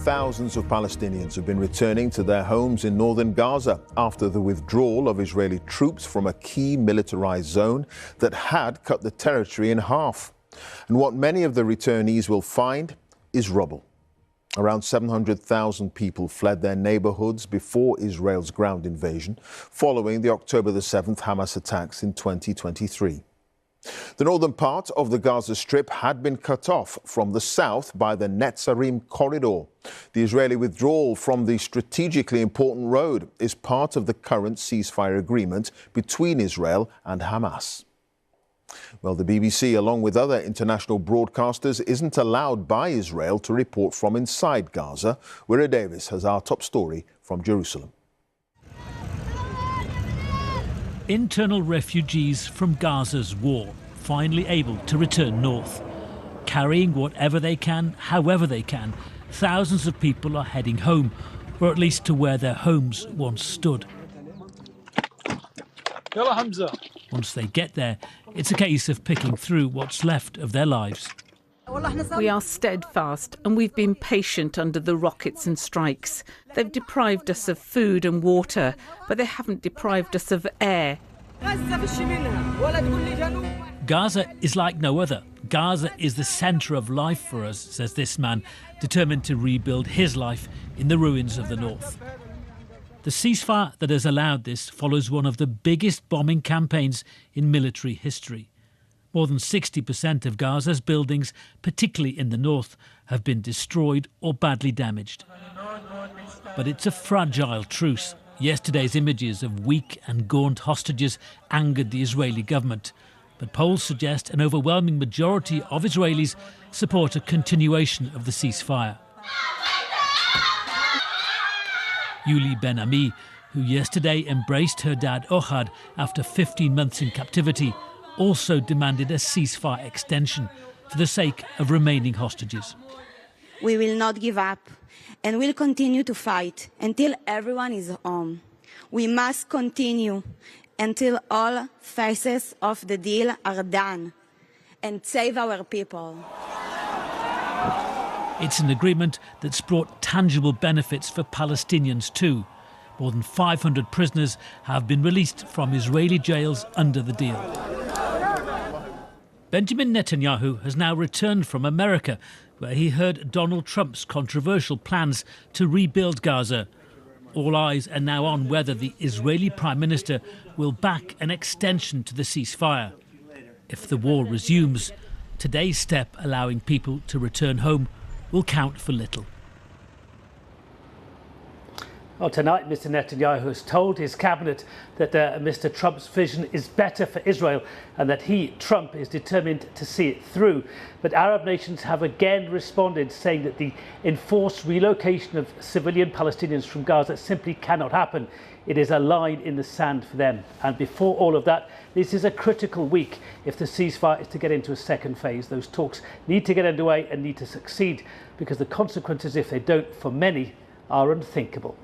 thousands of Palestinians have been returning to their homes in northern Gaza after the withdrawal of Israeli troops from a key militarized zone that had cut the territory in half. And what many of the returnees will find is rubble. Around 700,000 people fled their neighbourhoods before Israel's ground invasion, following the October the 7th Hamas attacks in 2023. The northern part of the Gaza Strip had been cut off from the south by the Netzarim Corridor. The Israeli withdrawal from the strategically important road is part of the current ceasefire agreement between Israel and Hamas. Well, the BBC, along with other international broadcasters, isn't allowed by Israel to report from inside Gaza. Wira Davis has our top story from Jerusalem. Internal refugees from Gaza's war, finally able to return north. Carrying whatever they can, however they can, thousands of people are heading home, or at least to where their homes once stood. Once they get there, it's a case of picking through what's left of their lives. We are steadfast and we've been patient under the rockets and strikes. They've deprived us of food and water, but they haven't deprived us of air. Gaza is like no other. Gaza is the centre of life for us, says this man, determined to rebuild his life in the ruins of the north. The ceasefire that has allowed this follows one of the biggest bombing campaigns in military history. More than 60% of Gaza's buildings, particularly in the north, have been destroyed or badly damaged. But it's a fragile truce. Yesterday's images of weak and gaunt hostages angered the Israeli government. But polls suggest an overwhelming majority of Israelis support a continuation of the ceasefire. Yuli Ben-Ami, who yesterday embraced her dad Ohad after 15 months in captivity, also demanded a ceasefire extension for the sake of remaining hostages. We will not give up and will continue to fight until everyone is home. We must continue until all phases of the deal are done and save our people. It's an agreement that's brought tangible benefits for Palestinians too. More than 500 prisoners have been released from Israeli jails under the deal. Benjamin Netanyahu has now returned from America, where he heard Donald Trump's controversial plans to rebuild Gaza. All eyes are now on whether the Israeli Prime Minister will back an extension to the ceasefire. If the war resumes, today's step allowing people to return home will count for little. Well, tonight, Mr. Netanyahu has told his cabinet that Mr. Trump's vision is better for Israel and that he, Trump, is determined to see it through. But Arab nations have again responded, saying that the enforced relocation of civilian Palestinians from Gaza simply cannot happen. It is a line in the sand for them. And before all of that, this is a critical week if the ceasefire is to get into a second phase. Those talks need to get underway and need to succeed, because the consequences, if they don't, for many, are unthinkable.